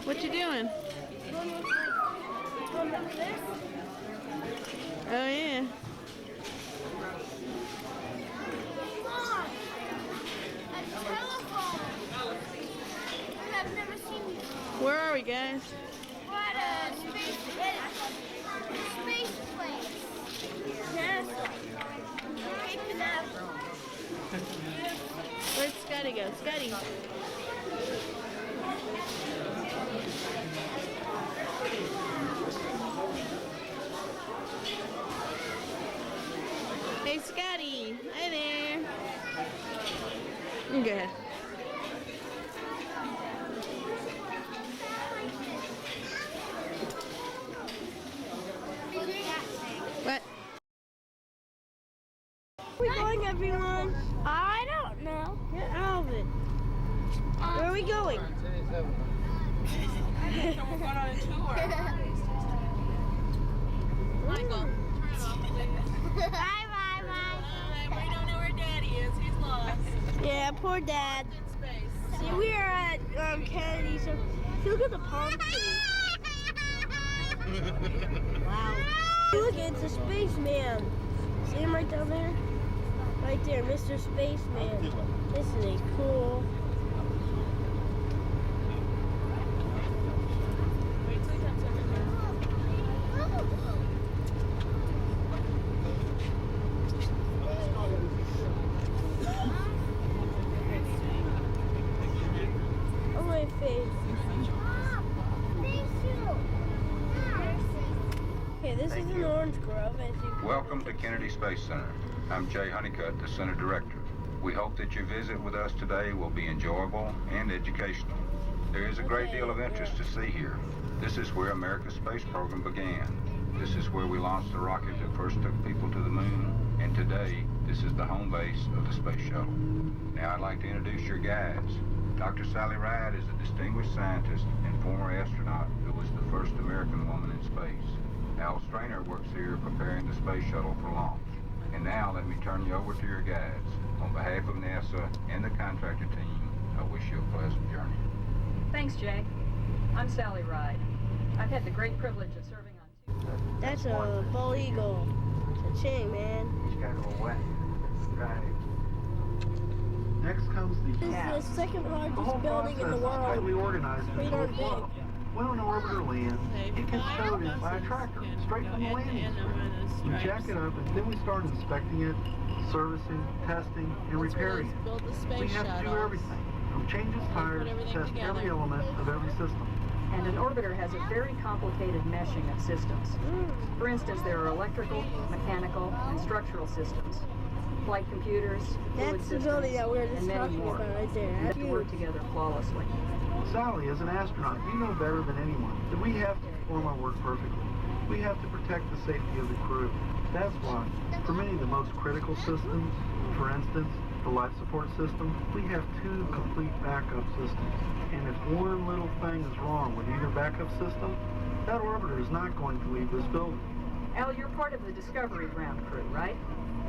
What you doing? Going like this. Oh yeah. Mom, a telephone. I've never seen these. Where are we, guys? We're at a space place. NASA. Cape Canaveral. Where'd Scotty go? Scotty. Hey, Scotty. Hi there. Go ahead. What? Where are we going, everyone? I don't know. Get out of it. Where are we going? We're going on a tour. Michael, turn it off, please. Bye. We don't know where Daddy is. He's lost. Yeah, poor Dad. In space. See, we are at Kennedy. So, look at the palm tree. Wow. Look, it's a spaceman. See him right down there? Right there, Mr. Spaceman. Isn't he cool? Wait till he comes over here. On my face. Okay, this is an orange grove, as you can Welcome to Kennedy Space Center. I'm Jay Honeycutt, the Center Director. We hope that your visit with us today will be enjoyable and educational. There is a great deal of interest to see here. This is where America's space program began. This is where we launched the rocket that first took people to the moon. And today, this is the home base of the space shuttle. Now I'd like to introduce your guides. Dr. Sally Ride is a distinguished scientist and former astronaut who was the first American woman in space. Al Strainer works here preparing the space shuttle for launch. And now let me turn you over to your guides. On behalf of NASA and the contractor team, I wish you a pleasant journey. Thanks, Jay. I'm Sally Ride. I've had the great privilege of serving on two. That's a bald eagle. Cha-ching, man. He's got to go away. Right. Next comes the This cab. is the second The whole largest building in the process is tightly world. organized Pretty into a darn flow. big. When an orbiter lands, it gets stowed in by a tractor, straight from the landing strip. We jack it up and then we start inspecting it, servicing, testing, and repairing it. Build the We space have to do shuttle. everything, from change its tires to everything test together. every element of every system. And an orbiter has a very complicated meshing of systems. For instance, there are electrical, mechanical, and structural systems, flight computers, fluid That's the systems, building that we were and just many talking more. about right there. That That's have to work huge. together flawlessly. Sally, as an astronaut, you know better than anyone that we have to perform our work perfectly. We have to protect the safety of the crew. That's why, for many of the most critical systems, for instance, the life support system, we have 2 complete backup systems. And if one little thing is wrong with either backup system, that orbiter is not going to leave this building. Al, you're part of the Discovery ground crew, right?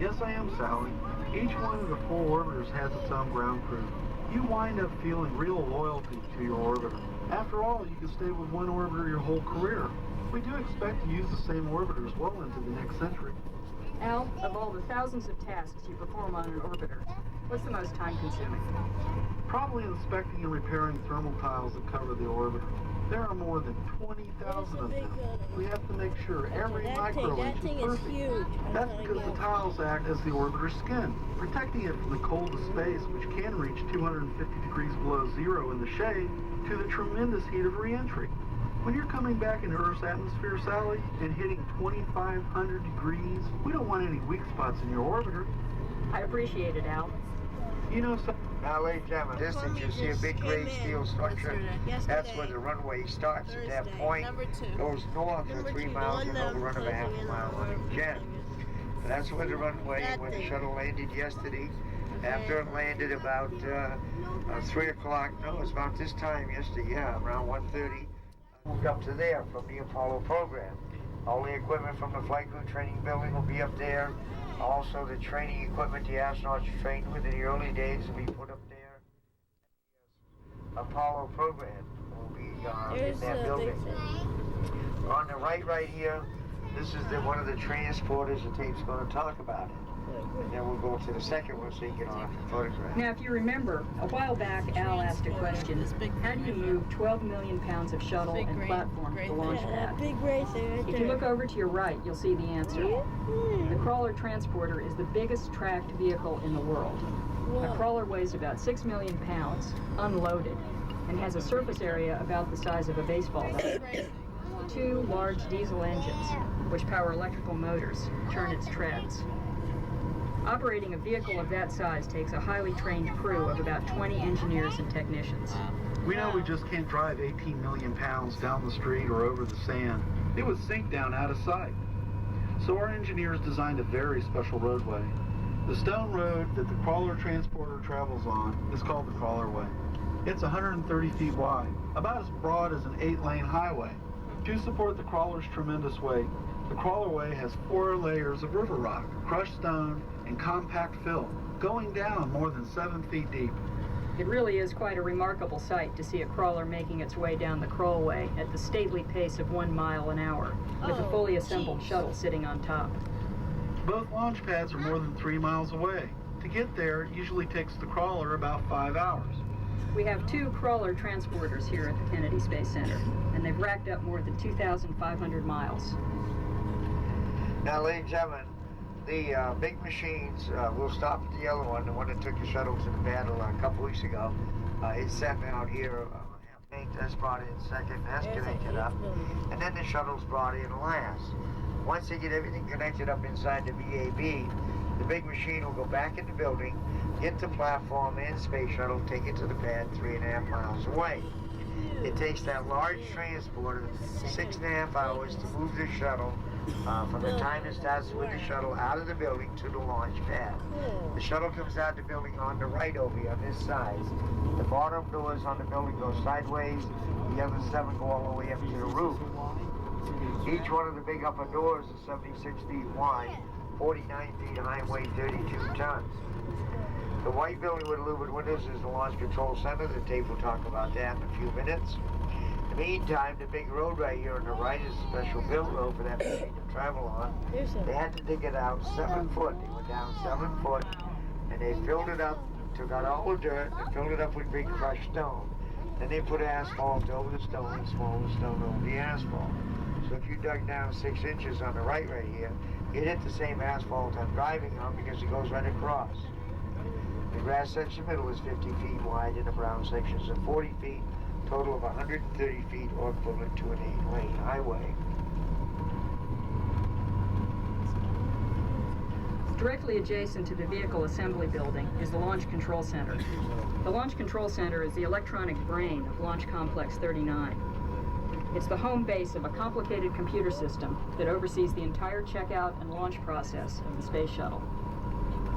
Yes, I am, Sally. Each one of the 4 orbiters has its own ground crew. You wind up feeling real loyalty to your orbiter. After all, you can stay with one orbiter your whole career. We do expect to use the same orbiters well into the next century. Al, of all the thousands of tasks you perform on an orbiter, what's the most time-consuming? Probably inspecting and repairing thermal tiles that cover the orbiter. There are more than 20,000 of them. We have to make sure every micro that inch thing is is perfect. huge. That's because the tiles act as the orbiter's skin, protecting it from the cold of space, which can reach 250 degrees below zero in the shade, to the tremendous heat of re-entry. When you're coming back into Earth's atmosphere, Sally, and hitting 2,500 degrees, we don't want any weak spots in your orbiter. I appreciate it, Al. You know, Now, ladies and gentlemen, distance, you see a big gray steel structure. That's where the runway starts. At that point, Number 2. goes north for Number 3 2, miles the and one over run of a half closing in mile on on each end. That's where the runway, That where the thing. shuttle landed yesterday. After it landed about 3 o'clock, no, it was about this time yesterday, yeah, around 1:30. Moved up to there from the Apollo program. All the equipment from the flight crew training building will be up there. Also, the training equipment the astronauts trained with in the early days will be put up there. Apollo program will be in There's that the building. big thing. On the right here, this is one of the transporters the tape's going to talk about it. And then we'll go to the second one so you can off the photograph. Now, if you remember, a while back, Al asked a question: how do you move 12 million pounds of shuttle and platform to the launch Yeah, pad? that big racer right there. If you look over to your right, you'll see the answer. The crawler transporter is the biggest tracked vehicle in the world. A crawler weighs about 6 million pounds, unloaded, and has a surface area about the size of a baseball bat. 2 large diesel engines, which power electrical motors, turn its treads. Operating a vehicle of that size takes a highly trained crew of about 20 engineers and technicians. We know we just can't drive 18 million pounds down the street or over the sand. It would sink down out of sight. So our engineers designed a very special roadway. The stone road that the crawler transporter travels on is called the Crawlerway. It's 130 feet wide, about as broad as an 8-lane highway. To support the crawler's tremendous weight, the Crawlerway has 4 layers of river rock, crushed stone, and compact fill, going down more than 7 feet deep. It really is quite a remarkable sight to see a crawler making its way down the crawlway at the stately pace of 1 mile an hour, with a fully assembled shuttle sitting on top. Both launch pads are more than 3 miles away. To get there, it usually takes the crawler about 5 hours. We have 2 crawler transporters here at the Kennedy Space Center, and they've racked up more than 2,500 miles. Now, ladies and gentlemen, the big machines, we'll stop at the yellow one, the one that took the shuttle to the battle a couple weeks ago. It's sitting out here. That's brought in second, that's connected up, and then the shuttle's brought in last. Once they get everything connected up inside the VAB, the big machine will go back in the building, get the platform and space shuttle, take it to the pad 3.5 miles away. It takes that large transporter 6.5 hours to move the shuttle from the time it starts with the shuttle out of the building to the launch pad. The shuttle comes out of the building on the right over here on this side. The bottom doors on the building go sideways, the other 7 go all the way up to the roof. Each one of the big upper doors is 76 feet wide, 49 feet high, and weigh 32 tons. The white building with louvered windows is the Launch Control Center. The tape will talk about that in a few minutes. In the meantime, the big road right here on the right is a special built road for that machine to travel on. They had to dig it out 7 foot. They went down 7 foot, and they filled it up, took out all the dirt, and filled it up with big crushed stone. Then they put asphalt over the stone and smaller stone over the asphalt. So if you dug down 6 inches on the right here, you'd hit the same asphalt I'm driving on because it goes right across. The grass section middle is 50 feet wide and the brown sections are 40 feet, total of 130 feet or equivalent to an 8-lane highway. Directly adjacent to the Vehicle Assembly Building is the Launch Control Center. The Launch Control Center is the electronic brain of Launch Complex 39. It's the home base of a complicated computer system that oversees the entire checkout and launch process of the space shuttle.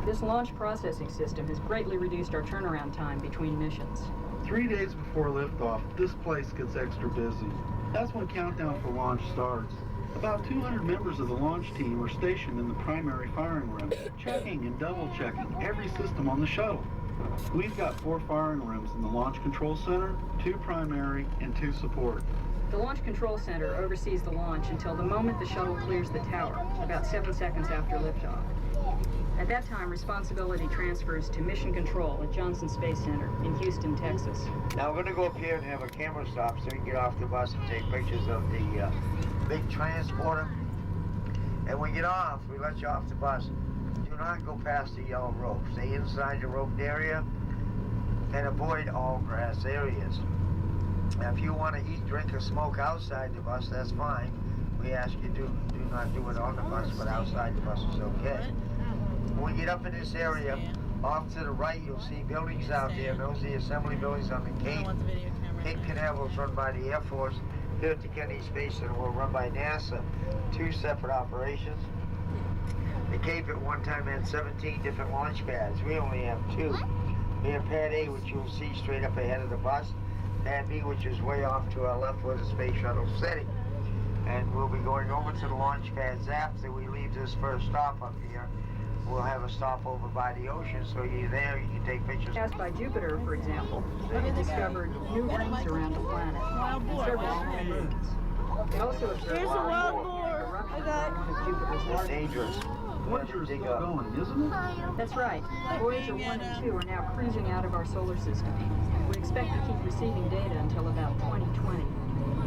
This launch processing system has greatly reduced our turnaround time between missions. 3 days before liftoff, this place gets extra busy. That's when countdown for launch starts. About 200 members of the launch team are stationed in the primary firing room, checking and double-checking every system on the shuttle. We've got 4 firing rooms in the Launch Control Center, 2 primary, and 2 support. The Launch Control Center oversees the launch until the moment the shuttle clears the tower, about 7 seconds after liftoff. At that time, responsibility transfers to Mission Control at Johnson Space Center in Houston, Texas. Now we're going to go up here and have a camera stop so we can get off the bus and take pictures of the big transporter. And when we get off, we let you off the bus. Do not go past the yellow rope. Stay inside the roped area and avoid all grass areas. Now, if you want to eat, drink, or smoke outside the bus, that's fine. We ask you do not do it on the bus, but outside the bus is okay. When we get up in this area, off to the right, you'll see buildings out there. Those are the assembly buildings on the Cape. Cape Canaveral is run by the Air Force. Here at the Kennedy Space Center, we're run by NASA. 2 separate operations. The Cape at one time had 17 different launch pads. We only have 2. We have Pad A, which you'll see straight up ahead of the bus. Pad B, which is way off to our left where the space shuttle's sitting. And we'll be going over to the launch pads after we leave this first stop up here. we'll have a stopover by the ocean, so you're there, you can take pictures. Passed by Jupiter, for example, they discovered new rings around the planet and several small moons. They also observed Here's a wild boar. I got one of Jupiter's It's largest. dangerous. Voyager's still going, isn't it? That's right. Voyager 1 and 2 are now cruising out of our solar system. We expect to keep receiving data until about 2020.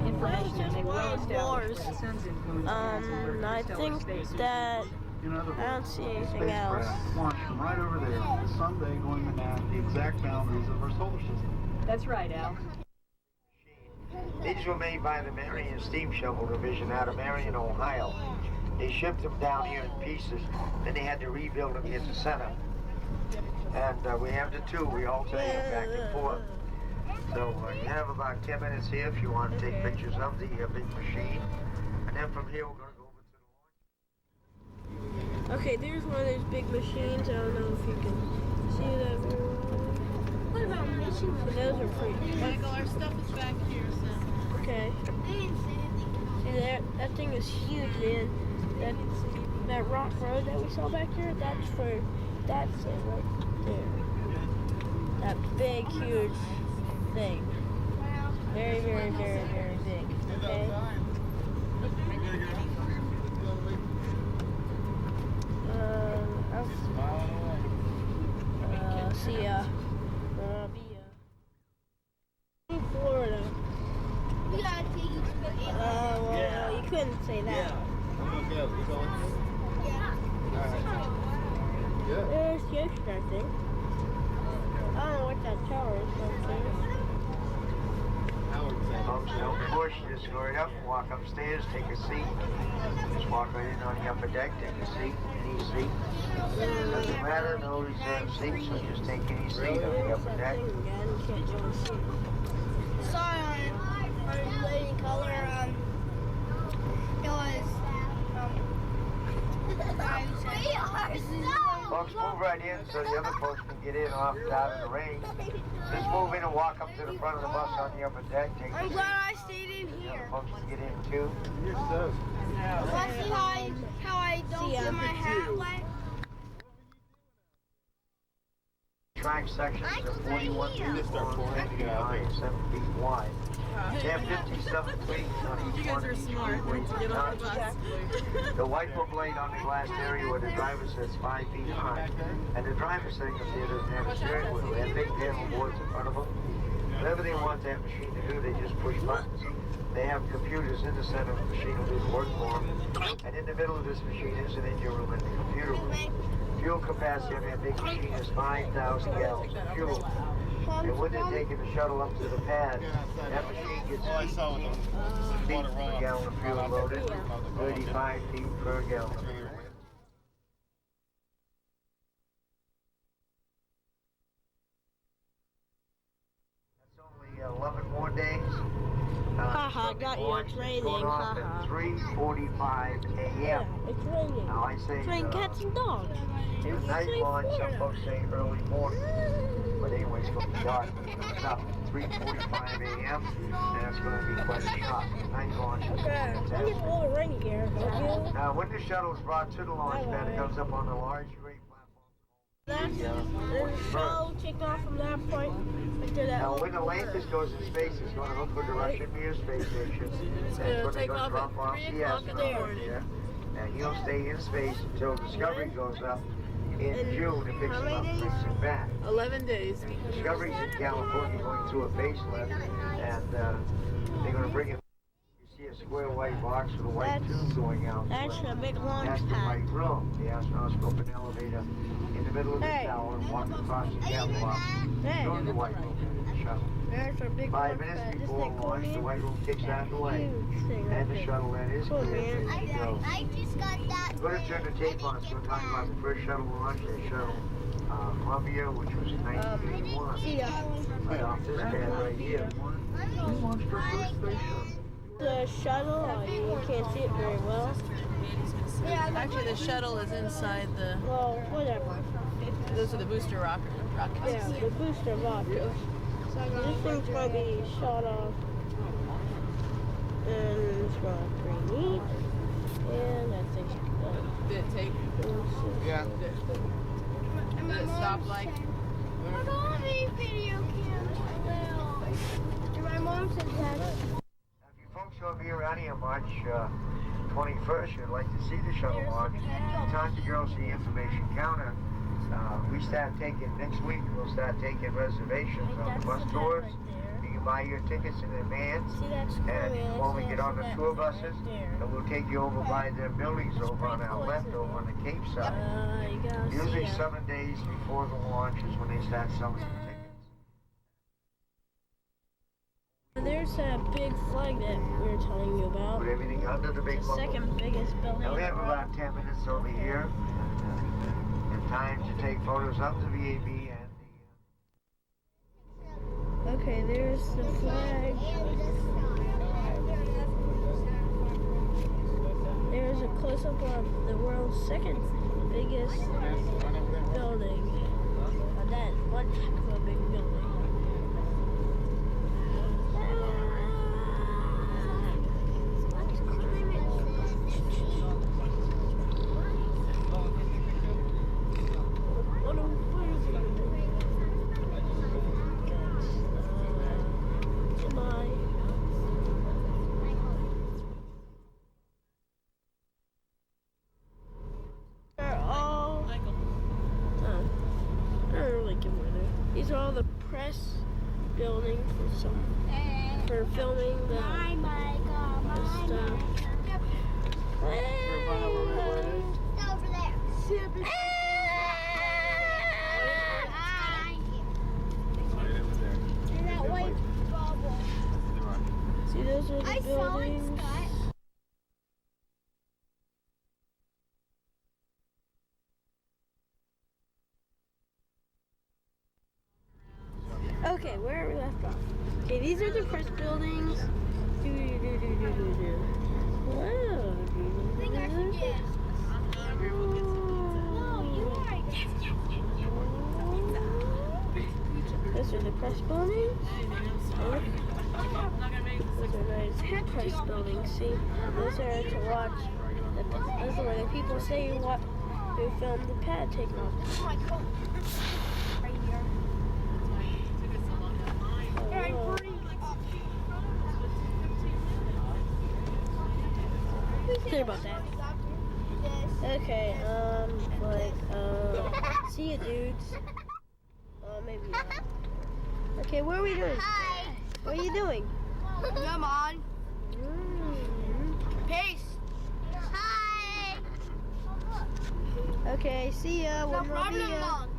Information that may well establish where the sun's influence has and where I interstellar think space is. that In other words, I don't see the anything else. spacecraft launched from right over there is someday going to map the exact boundaries of our solar system. That's right, Al. These were made by the Marion Steam Shovel Division out of Marion, Ohio. They shipped them down here in pieces, then they had to rebuild them at the center. And we have the two, we alternate them back and forth. So you have about 10 minutes here if you want to take pictures of the big machine. And then from here we're going to go over to the launch. Okay, there's one of those big machines. I don't know if you can see that very well. What about mission? So those are pretty. Michael, our stuff is back here, so. Okay. See that thing is huge, man. That rock road that we saw back here, that's it right there. That big, huge thing. Very, very, very, very big. Okay. I'll see ya. In Florida. We gotta take you to the Well, you couldn't say that. There's the ocean, I think. I don't know what that tower is, Folks, don't push, just hurry up and walk upstairs, take a seat. Just walk right in on the upper deck, take a seat, any seat. Doesn't matter, no reserved seats, so just take any seat on the upper deck. Sorry on lighting color. It was Folks, move right in so the other folks can get in off out of the rain. Just move in and walk up to the front of the bus on the upper deck. Take I'm a seat. glad I stayed in The other here. folks can get in too. Want to see how I don't get my hat wet? Track sections are 41 feet long, 7 feet wide. They have 57 plates on You each guys one. are Each smart. weighs Get off the 9 bus. The wiper blade on the glass area where the driver sits 5 feet high. And the driver sitting up there doesn't have a steering wheel. They have big panel boards in front of them. Whatever they want that machine to do, they just push buttons. They have computers in the center of the machine will do the work for them. And in the middle of this machine is an engine room and the computer room. Fuel capacity on that big machine is 5,000 gallons of fuel. And when they're taking the shuttle up to the pad, that machine gets feet per gallon of fuel loaded, 35 feet per gallon of fuel. That's only 11 more days. Haha, got you. It's raining. Going off Haha. at 3:45 a.m. Yeah, it's raining. Now I say It's raining cats and dogs. There's night three launch, some Florida. folks say early morning. But anyway, it's going to be dark when it comes up. 3:45 a.m. and it's going to be quite sharp. Night launch. Okay, it's a little rainy here. Now, when the shuttle is brought to the launch pad, it comes up on a large gray platform. That's the show kicked off from that point to that. Now, when the Atlantis goes in space, it's going to look for the Russian Mir space station. It's And gonna when they're take going to off drop off at 3 the o'clock in the astronaut morning. there. And he'll stay in space until Discovery goes up in June and picks him up and brings him back. 11 days. Discovery's in California going through a facelift, and they're going to bring him. You see a square white box with a white tube going out. That's a big launch That's the pad. white room. The astronauts go up an elevator in the middle of the Hey. tower and walk across the catwalk. Hey, Go to the white room in the shuttle. there's a big 5 launch minutes pad. This before thing cool, launch, the man? white room kicks out of the way. Huge thing right And the there. shuttle then is Cool, clear. man. It goes. I just got that. I'm going to turn the tape on. It's going to talk about the first shuttle launch, the shuttle Columbia, which was in 1981. See ya. Right off this pad right here. We launched our first space shuttle. The shuttle, you can't see it very well. Actually, the shuttle is inside the. Well, whatever. Those are the booster rockets. Yeah, the booster rocket. This thing's going to be shot off. And it's going to be pretty neat. And that thing's Did it take? Yeah. Did it stop like? I don't have any video cameras. And my mom said that. If you folks will be around here March 21st, you'd like to see the shuttle launch, talk to girls at the information counter. We start taking, next week, we'll start taking reservations on the bus tours. You can buy your tickets in advance. See, that's cool, And man. when we get on the tour buses, Right there. and we'll take you over by the buildings That's over on pretty our cool, left, isn't over it? on the Cape side. You gotta Usually see 7 days before the launch is when they start selling the tickets. There's that big flag that we were telling you about. Put everything under the big The bubble. second biggest building. Now we in have the world. about 10 minutes over here. And time to take photos of the VAB and Okay, there's the flag. There's a close-up of the world's second biggest building. That one heck of a big building. These are all the press buildings for filming the stuff. Over there. And that white bubble. See, those are the I saw it, buildings. Scott. Okay, where are we left off? Okay, these are the press buildings. Whoa. I think I forget. No, you are. Those are the press buildings. Those are nice press buildings. See, those are to watch. Those are where the people say what who filmed the pad taking off. Oh my coat. Right here. Oh, sorry about that. Okay, see you dudes. Maybe not. Okay, what are we doing? Hi. What are you doing? Come on. Peace. Hi. Okay, see ya. No When we'll problem, be, Mom.